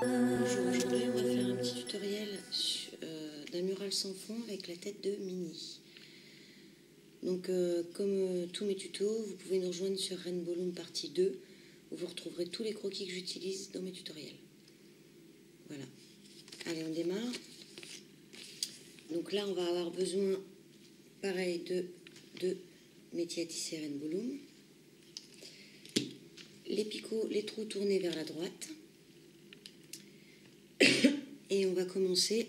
Bonjour, aujourd'hui on va faire un petit tutoriel d'un mural sans fond avec la tête de Minnie. Donc comme tous mes tutos, vous pouvez nous rejoindre sur Rainbow Loom partie 2 où vous retrouverez tous les croquis que j'utilise dans mes tutoriels. Voilà. Allez, on démarre. Donc là on va avoir besoin pareil de métier à tisser Rainbow Loom. Les picots, les trous tournés vers la droite. Et on va commencer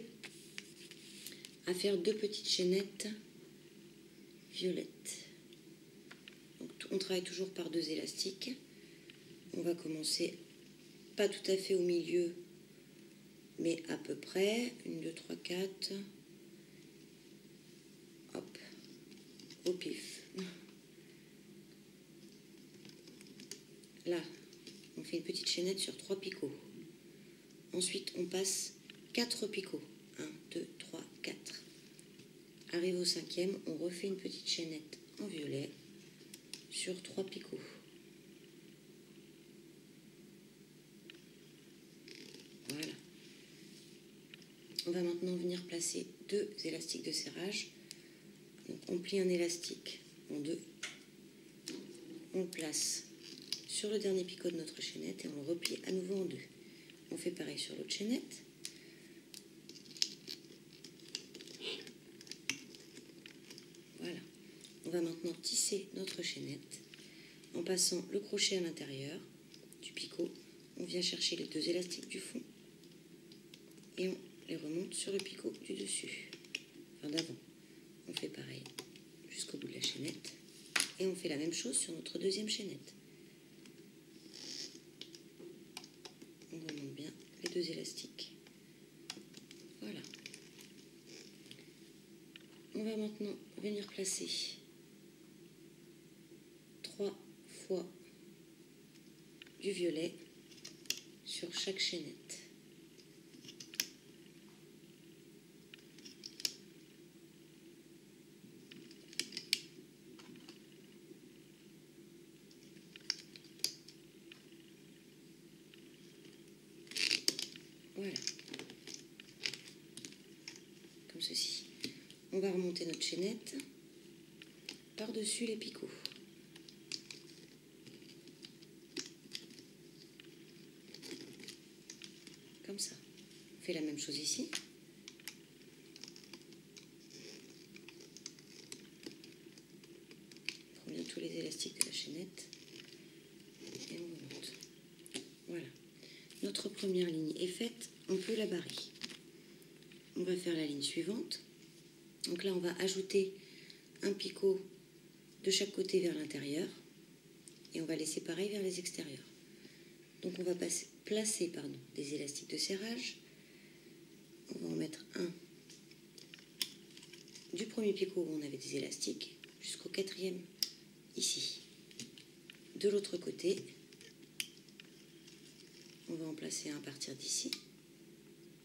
à faire 2 petites chaînettes violettes. Donc, on travaille toujours par 2 élastiques. On va commencer pas tout à fait au milieu, mais à peu près. 1, 2, 3, 4. Hop, au pif. Là, on fait une petite chaînette sur 3 picots. Ensuite, on passe 4 picots. 1, 2, 3, 4. Arrivé au 5e, on refait une petite chaînette en violet sur 3 picots. Voilà. On va maintenant venir placer 2 élastiques de serrage. Donc, on plie un élastique en 2. On le place sur le dernier picot de notre chaînette et on le replie à nouveau en 2. On fait pareil sur l'autre chaînette. Voilà. On va maintenant tisser notre chaînette en passant le crochet à l'intérieur du picot. On vient chercher les 2 élastiques du fond et on les remonte sur le picot du dessus, enfin d'avant. On fait pareil jusqu'au bout de la chaînette et on fait la même chose sur notre 2e chaînette. On remonte bien les 2 élastiques. Voilà. On va maintenant venir placer 3 fois du violet sur chaque chaînette. Voilà. Comme ceci. On va remonter notre chaînette par-dessus les picots. Comme ça. On fait la même chose ici. On prend bien tous les élastiques de la chaînette et on remonte. Voilà. Notre première ligne est faite, on peut la barrer. On va faire la ligne suivante. Donc là, on va ajouter un picot de chaque côté vers l'intérieur et on va laisser pareil vers les extérieurs. Donc on va placer des élastiques de serrage. On va en mettre un du premier picot où on avait des élastiques jusqu'au 4e ici. De l'autre côté, on va en placer un à partir d'ici.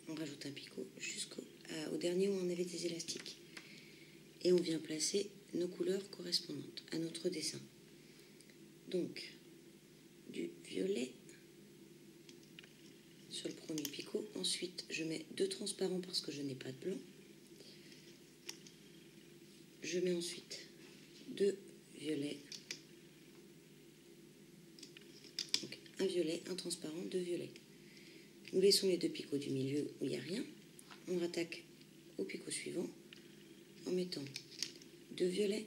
On rajoute un picot jusqu'au dernier où on avait des élastiques. Et on vient placer nos couleurs correspondantes à notre dessin. Donc, du violet sur le premier picot. Ensuite, je mets 2 transparents parce que je n'ai pas de blanc. Je mets ensuite 2 violets. Donc, un violet, un transparent, 2 violets. Nous laissons les 2 picots du milieu où il n'y a rien. On rattaque au picot suivant en mettant 2 violets,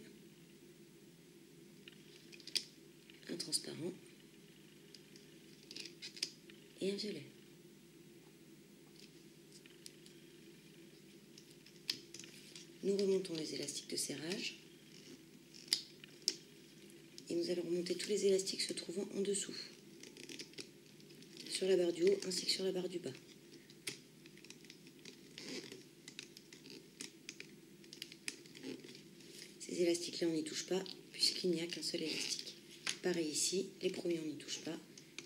un transparent et un violet. Nous remontons les élastiques de serrage et nous allons remonter tous les élastiques se trouvant en dessous, sur la barre du haut ainsi que sur la barre du bas. Ces élastiques-là, on n'y touche pas puisqu'il n'y a qu'un seul élastique. Pareil ici, les premiers, on n'y touche pas.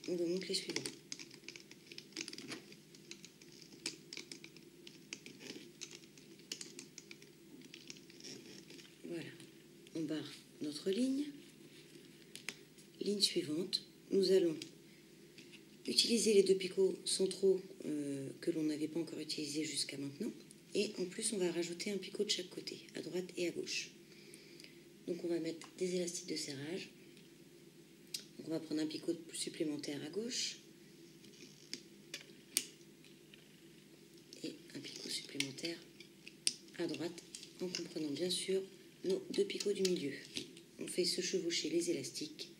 On remonte les suivants. Voilà. On barre notre ligne. Ligne suivante, nous allons utiliser les 2 picots centraux que l'on n'avait pas encore utilisés jusqu'à maintenant. Et en plus, on va rajouter un picot de chaque côté, à droite et à gauche. Donc on va mettre des élastiques de serrage. Donc on va prendre un picot supplémentaire à gauche et un picot supplémentaire à droite, en comprenant bien sûr nos 2 picots du milieu. On fait se chevaucher les élastiques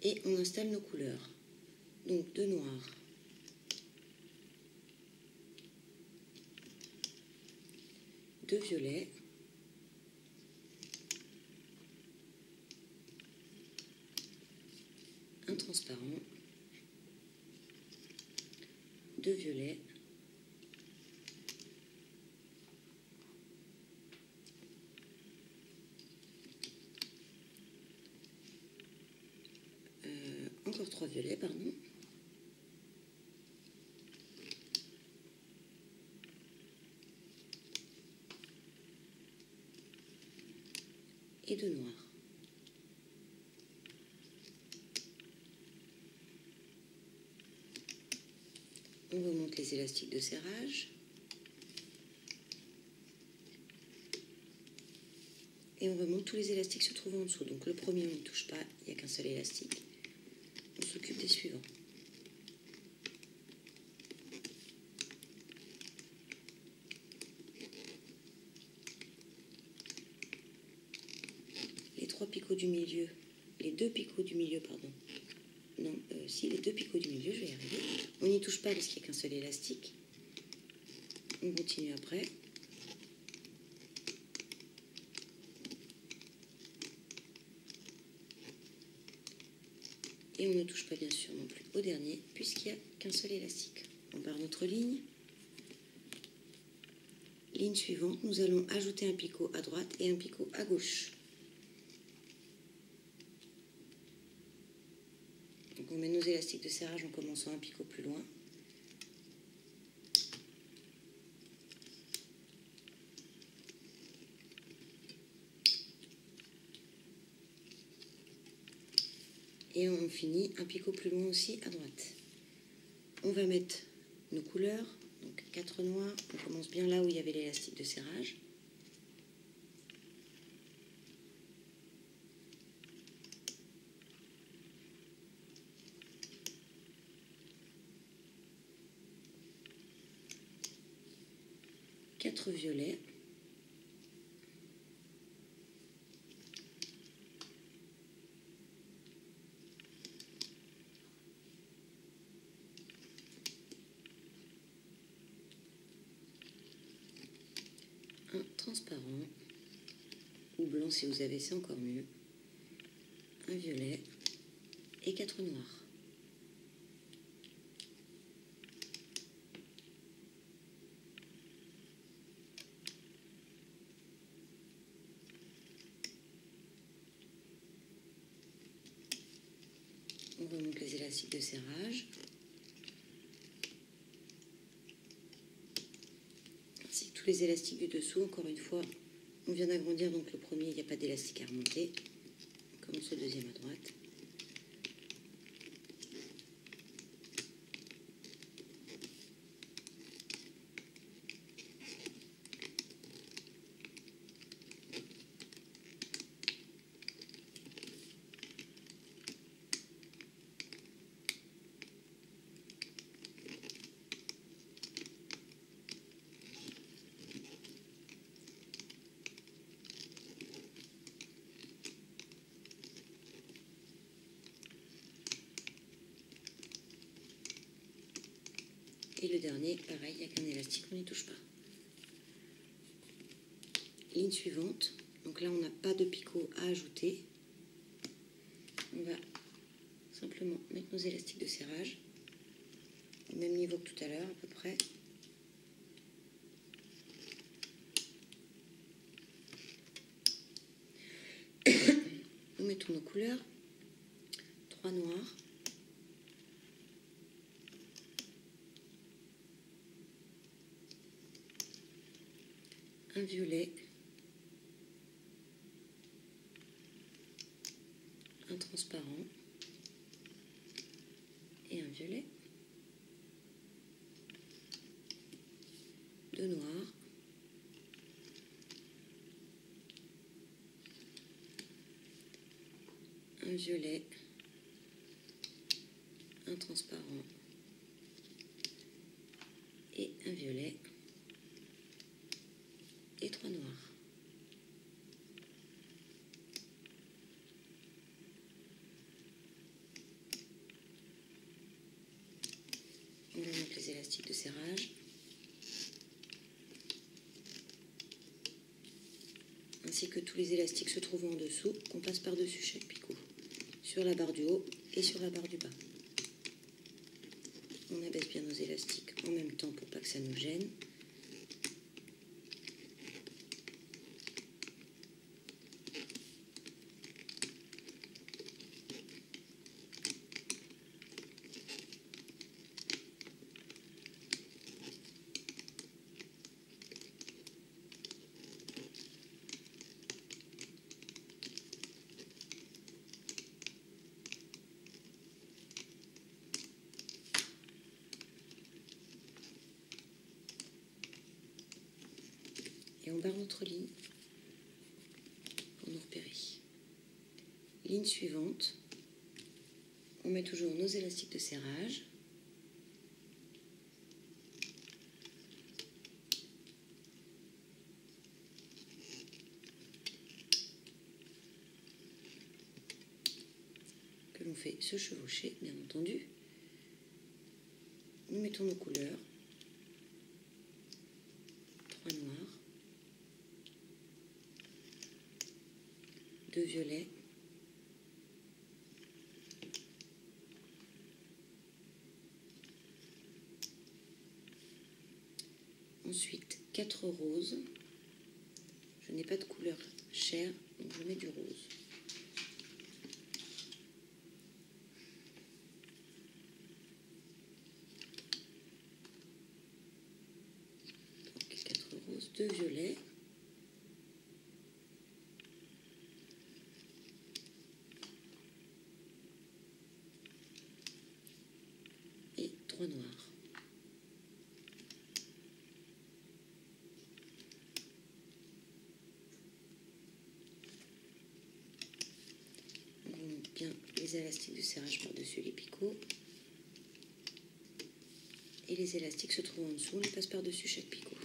et on installe nos couleurs. Donc 2 noirs, 2 violets, un transparent, 2 violets, encore 3 violets, pardon, et 2 noirs. On remonte les élastiques de serrage et on remonte tous les élastiques se trouvant en dessous. Donc le premier on ne touche pas, il n'y a qu'un seul élastique. On s'occupe des suivants. Les 3 picots du milieu, les 2 picots du milieu, pardon. Non, si, les 2 picots du milieu, je vais y arriver. On n'y touche pas parce qu'il n'y a qu'un seul élastique. On continue après. Et on ne touche pas bien sûr non plus au dernier puisqu'il n'y a qu'un seul élastique. On barre notre ligne. Ligne suivante, nous allons ajouter un picot à droite et un picot à gauche. Donc on met nos élastiques de serrage en commençant un picot plus loin. Et on finit un picot plus loin aussi à droite. On va mettre nos couleurs, donc 4 noirs. On commence bien là où il y avait l'élastique de serrage. Quatre violets. Un transparent, ou blanc si vous avez, c'est encore mieux. Un violet et 4 noirs. On remonte les élastiques de serrage. Ainsi que tous les élastiques du dessous, encore une fois, on vient d'agrandir, donc le premier, il n'y a pas d'élastique à remonter. On commence le deuxième à droite. Et le dernier, pareil, il n'y a qu'un élastique, on n'y touche pas. Ligne suivante, donc là on n'a pas de picot à ajouter. On va simplement mettre nos élastiques de serrage au même niveau que tout à l'heure à peu près. Nous mettons nos couleurs, 3 noirs, un violet, un transparent et un violet. violet, 2 noirs, un violet, un transparent et un violet et 3 noirs. On va mettre les élastiques de serrage ainsi que tous les élastiques se trouvant en dessous qu'on passe par-dessus chaque picot, sur la barre du haut et sur la barre du bas. On abaisse bien nos élastiques en même temps pour pas que ça nous gêne. Et on barre notre ligne pour nous repérer. Ligne suivante, on met toujours nos élastiques de serrage. Que l'on fait se chevaucher, bien entendu. Nous mettons nos couleurs. 3 noirs, 2 violets, ensuite 4 roses. Je n'ai pas de couleur chair, donc je mets du rose. Donc 4 roses, 2 violets. Et 3 noirs. On met bien les élastiques de serrage par-dessus les picots. Et les élastiques se trouvent en dessous, on les passe par-dessus chaque picot.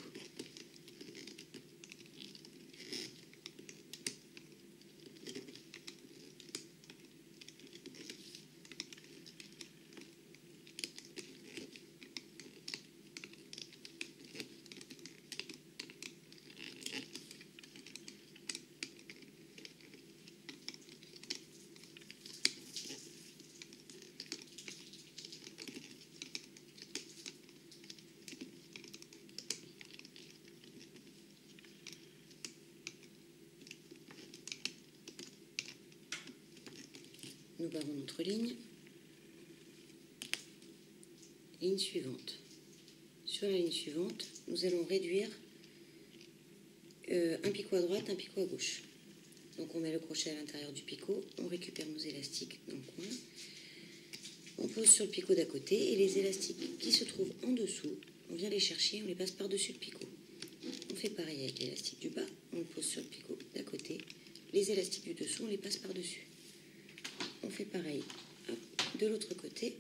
Nous barrons notre ligne. Ligne suivante. Sur la ligne suivante, nous allons réduire un picot à droite, un picot à gauche. Donc on met le crochet à l'intérieur du picot, on récupère nos élastiques dans le coin, on pose sur le picot d'à côté et les élastiques qui se trouvent en dessous, on vient les chercher, on les passe par-dessus le picot. On fait pareil avec l'élastique du bas, on le pose sur le picot d'à côté, les élastiques du dessous, on les passe par-dessus. On fait pareil de l'autre côté,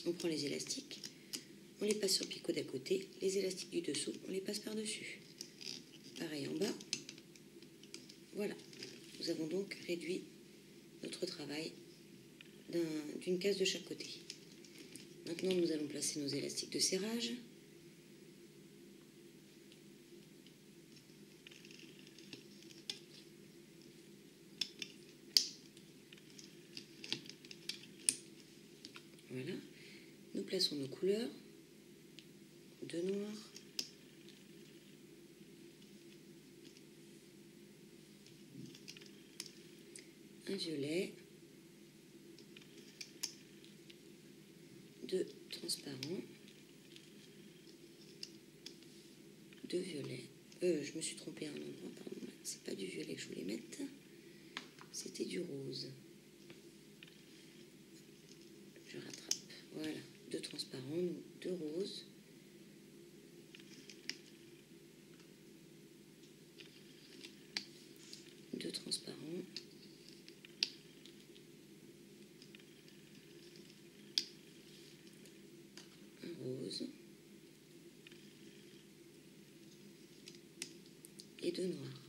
on prend les élastiques, on les passe sur le picot d'à côté, les élastiques du dessous, on les passe par-dessus. Pareil en bas. Voilà, nous avons donc réduit notre travail d'une case de chaque côté. Maintenant, nous allons placer nos élastiques de serrage. Voilà, nous plaçons nos couleurs, 2 noirs, un violet, 2 transparents, 2 violets. Je me suis trompée à un endroit, pardon, c'est pas du violet que je voulais mettre, c'était du rose. Je rattrape, voilà. 2 roses, deux transparents, un rose et 2 noirs.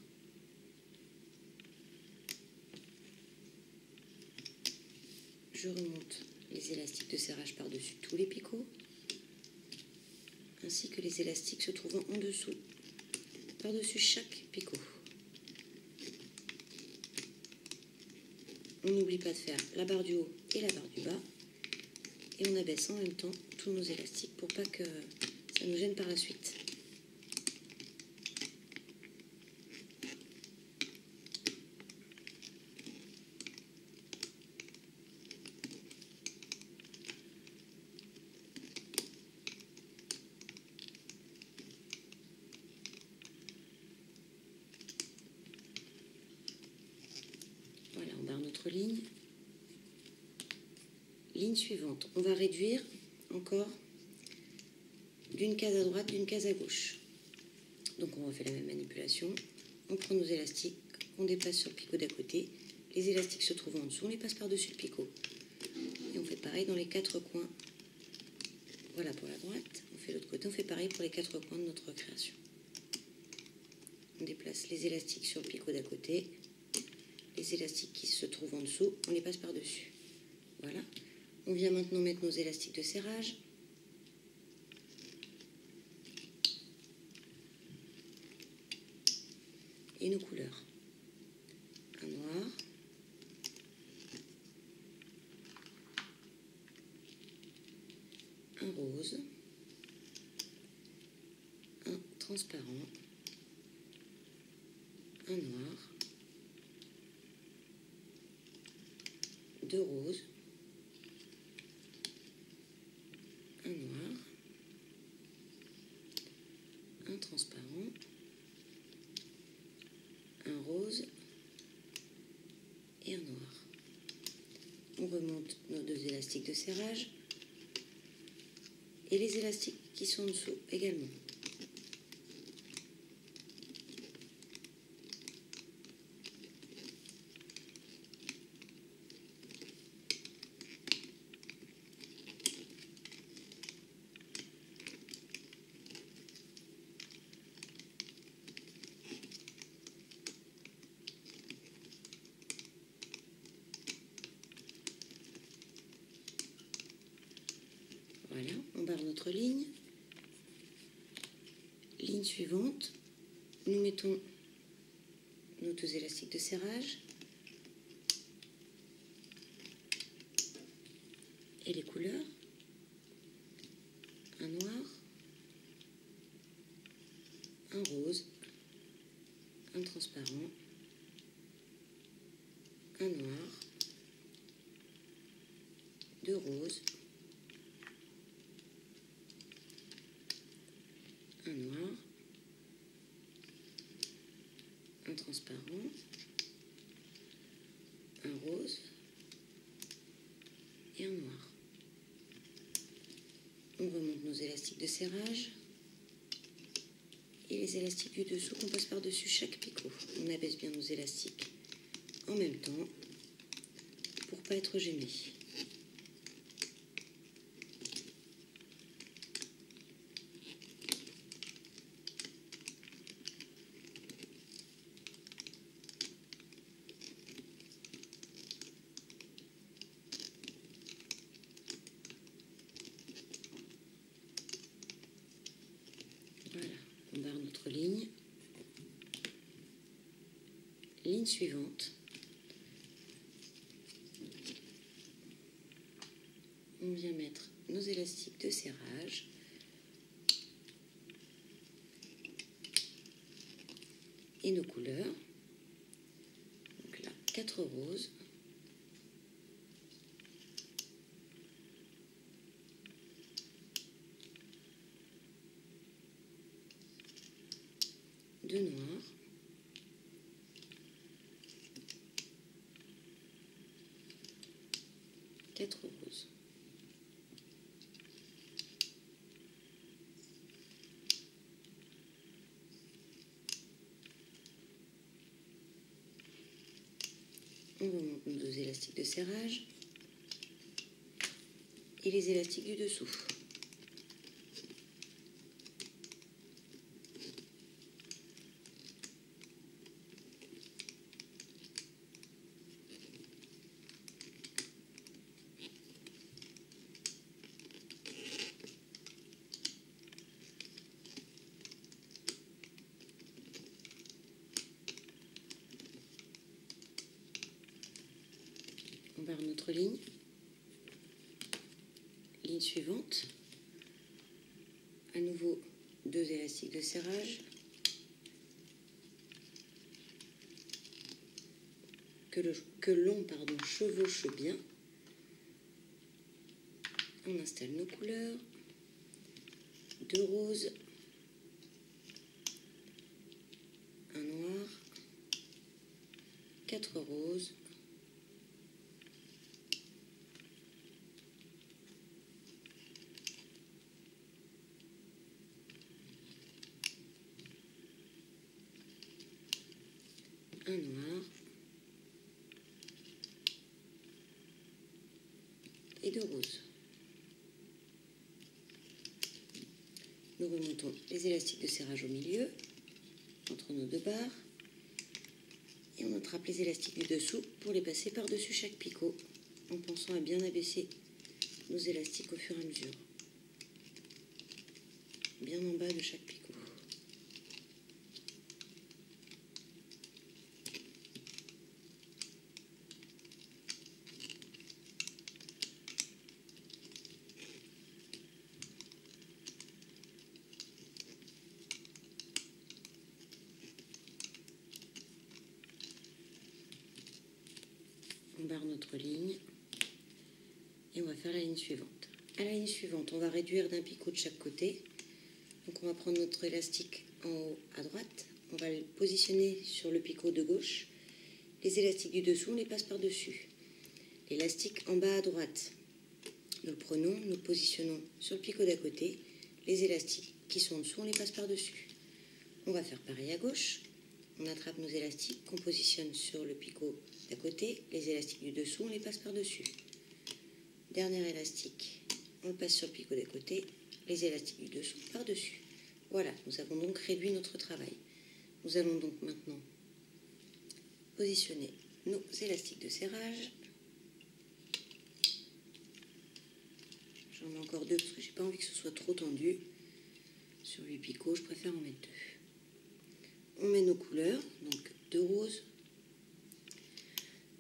Je remonte les élastiques de serrage par-dessus tous les picots, ainsi que les élastiques se trouvant en dessous, par-dessus chaque picot. On n'oublie pas de faire la barre du haut et la barre du bas, et on abaisse en même temps tous nos élastiques pour pas que ça nous gêne par la suite. Voilà, on barre notre ligne. Ligne suivante, on va réduire encore d'une case à droite, d'une case à gauche. Donc on refait la même manipulation. On prend nos élastiques, on déplace sur le picot d'à côté. Les élastiques se trouvent en dessous, on les passe par-dessus le picot. Et on fait pareil dans les 4 coins. Voilà pour la droite. On fait l'autre côté, on fait pareil pour les 4 coins de notre création. On déplace les élastiques sur le picot d'à côté. Les élastiques qui se trouvent en dessous, on les passe par-dessus. Voilà. On vient maintenant mettre nos élastiques de serrage. Et nos couleurs. Un noir, un rose, un transparent, un noir, 2 roses, un noir, un transparent, un rose et un noir. On remonte nos 2 élastiques de serrage et les élastiques qui sont en dessous également. Voilà, on barre notre ligne. Ligne suivante, nous mettons nos 2 élastiques de serrage et les couleurs. Un noir, un rose, un transparent, un noir, 2 roses, un noir, un transparent, un rose et un noir. On remonte nos élastiques de serrage et les élastiques du dessous qu'on passe par-dessus chaque picot. On abaisse bien nos élastiques en même temps pour ne pas être gêné. Voilà, on barre notre ligne. Ligne suivante. On vient mettre nos élastiques de serrage. Et nos couleurs. Donc là, 4 roses. Deux noirs. Quatre roses. On remonte nos 2 élastiques de serrage et les élastiques du dessous. On barre notre ligne. Ligne suivante. À nouveau 2 élastiques de serrage. Que l'on chevauche bien. On installe nos couleurs. 2 roses. Un noir. 4 roses. Un noir et 2 roses. Nous remontons les élastiques de serrage au milieu, entre nos 2 barres, et on attrape les élastiques du dessous pour les passer par-dessus chaque picot, en pensant à bien abaisser nos élastiques au fur et à mesure, bien en bas de chaque picot. On barre notre ligne et on va faire la ligne suivante. À la ligne suivante, on va réduire d'un picot de chaque côté. Donc on va prendre notre élastique en haut à droite, on va le positionner sur le picot de gauche. Les élastiques du dessous, on les passe par-dessus. L'élastique en bas à droite, nous le prenons, nous le positionnons sur le picot d'à côté. Les élastiques qui sont en dessous, on les passe par-dessus. On va faire pareil à gauche. On attrape nos élastiques qu'on positionne sur le picot d'à côté. Les élastiques du dessous, on les passe par-dessus. Dernier élastique, on le passe sur le picot d'à côté. Les élastiques du dessous par-dessus. Voilà, nous avons donc réduit notre travail. Nous allons donc maintenant positionner nos élastiques de serrage. J'en mets encore 2 parce que je n'ai pas envie que ce soit trop tendu. Sur 8 picots, je préfère en mettre 2. On met nos couleurs, donc 2 roses,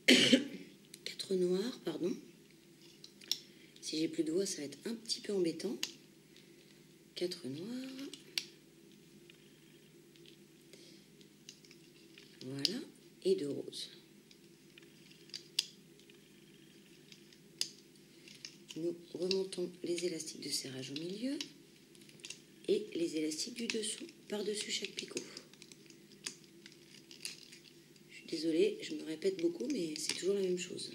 4 noirs, pardon. Si j'ai plus de doigts, ça va être un petit peu embêtant. 4 noirs. Voilà, et 2 roses. Nous remontons les élastiques de serrage au milieu et les élastiques du dessous par-dessus chaque picot. Je suis désolée, je me répète beaucoup, mais c'est toujours la même chose.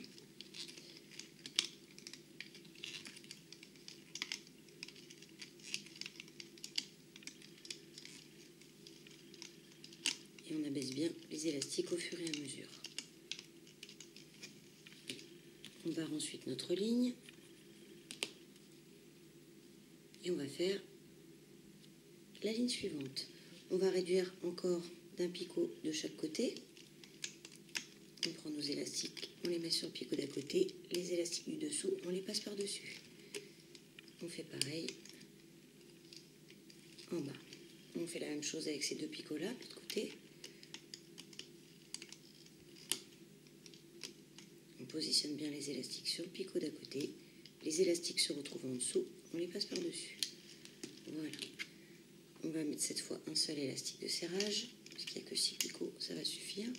Et on abaisse bien les élastiques au fur et à mesure. On barre ensuite notre ligne. Et on va faire la ligne suivante. On va réduire encore d'un picot de chaque côté. On prend nos élastiques, on les met sur le picot d'à côté. Les élastiques du dessous, on les passe par-dessus. On fait pareil en bas. On fait la même chose avec ces 2 picots-là, de l'autre côté. On positionne bien les élastiques sur le picot d'à côté. Les élastiques se retrouvent en dessous, on les passe par-dessus. Voilà. On va mettre cette fois un seul élastique de serrage, parce qu'il n'y a que 6 picots, ça va suffire.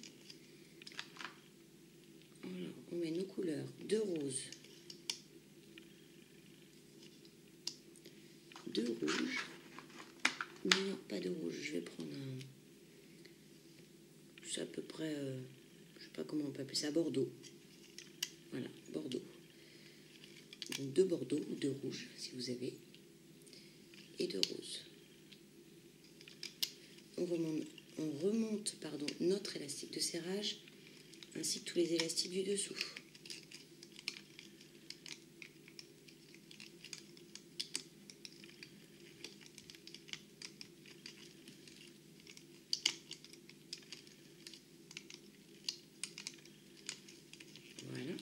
Alors, on met nos couleurs, 2 roses, 2 rouges. Non, pas de rouge, je vais prendre un... C'est à peu près, je sais pas comment on peut appeler ça, Bordeaux. Voilà, Bordeaux. Donc 2 Bordeaux ou 2 rouges, si vous avez. Et 2 roses. On remonte notre élastique de serrage ainsi que tous les élastiques du dessous. Voilà,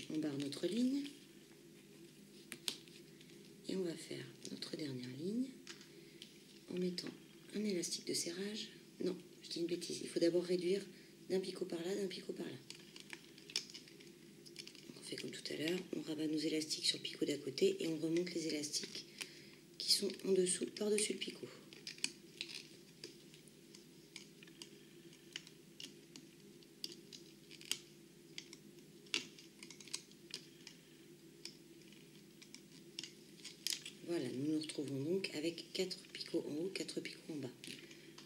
on barre notre ligne et on va faire notre dernière ligne en mettant un élastique de serrage. Non, je dis une bêtise, il faut d'abord réduire d'un picot par là, d'un picot par là. On fait comme tout à l'heure, on rabat nos élastiques sur le picot d'à côté et on remonte les élastiques qui sont en dessous, par-dessus le picot. Voilà, nous nous retrouvons donc avec 4 picots en haut, 4 picots en bas.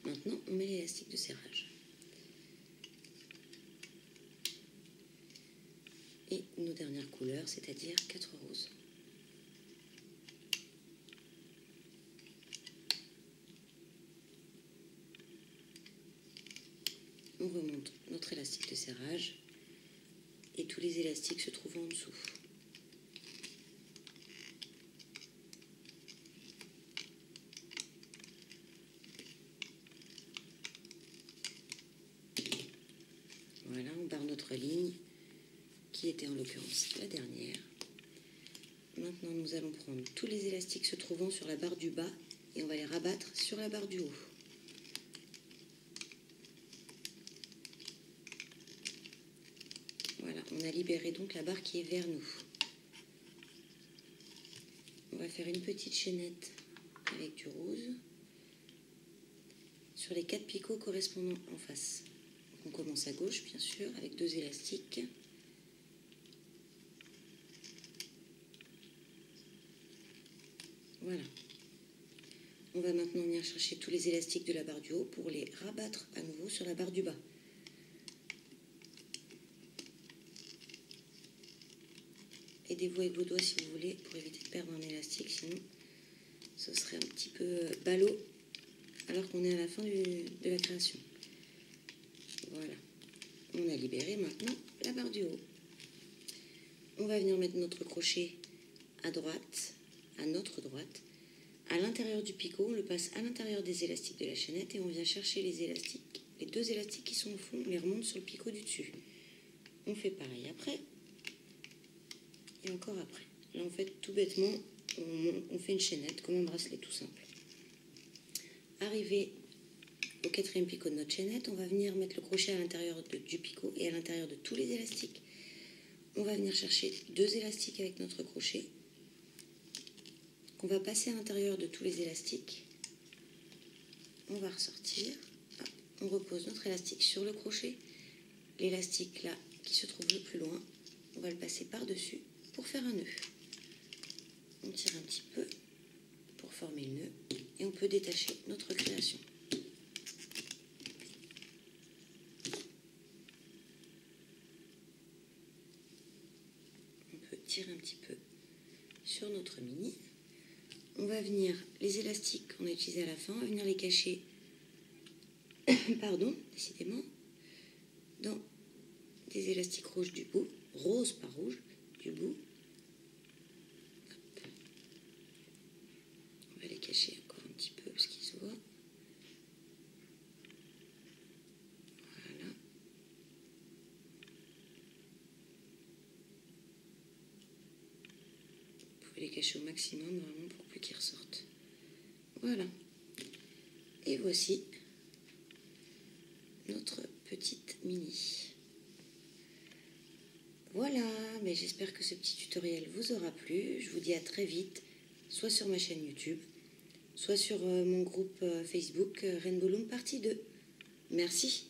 Maintenant, on met l'élastique de serrage. Et nos dernières couleurs, c'est-à-dire 4 roses. On remonte notre élastique de serrage et tous les élastiques se trouvent en dessous. Voilà, on barre notre ligne, qui était en l'occurrence la dernière. Maintenant, nous allons prendre tous les élastiques se trouvant sur la barre du bas et on va les rabattre sur la barre du haut. Voilà, on a libéré donc la barre qui est vers nous. On va faire une petite chaînette avec du rose sur les 4 picots correspondants en face. On commence à gauche, bien sûr, avec 2 élastiques. Voilà. On va maintenant venir chercher tous les élastiques de la barre du haut pour les rabattre à nouveau sur la barre du bas. Aidez-vous avec vos doigts si vous voulez pour éviter de perdre un élastique, sinon ce serait un petit peu ballot alors qu'on est à la fin de la création. Voilà. On a libéré maintenant la barre du haut. On va venir mettre notre crochet à droite, à notre droite. À l'intérieur du picot, on le passe à l'intérieur des élastiques de la chaînette et on vient chercher les élastiques. Les 2 élastiques qui sont au fond, on les remonte sur le picot du dessus. On fait pareil après et encore après. Là, en fait, tout bêtement, on fait une chaînette comme un bracelet tout simple. Arrivé au 4e picot de notre chaînette, on va venir mettre le crochet à l'intérieur du picot et à l'intérieur de tous les élastiques. On va venir chercher 2 élastiques avec notre crochet qu'on va passer à l'intérieur de tous les élastiques. On va ressortir. Hop, on repose notre élastique sur le crochet. L'élastique là qui se trouve le plus loin, on va le passer par-dessus pour faire un nœud. On tire un petit peu pour former le nœud et on peut détacher notre création. On peut tirer un petit peu sur notre mini. On va venir, les élastiques qu'on a utilisés à la fin, on va venir les cacher, pardon, décidément, dans des élastiques rouges du bout, rose pas rouge, du bout. Hop. On va les cacher encore un petit peu parce qu'ils se voient. Voilà. Vous pouvez les cacher au maximum vraiment pour plus qu'ils ressortent. Voilà. Et voici notre petite mini. Voilà, mais j'espère que ce petit tutoriel vous aura plu. Je vous dis à très vite, soit sur ma chaîne YouTube, soit sur mon groupe Facebook Rainbow Loom partie 2. Merci.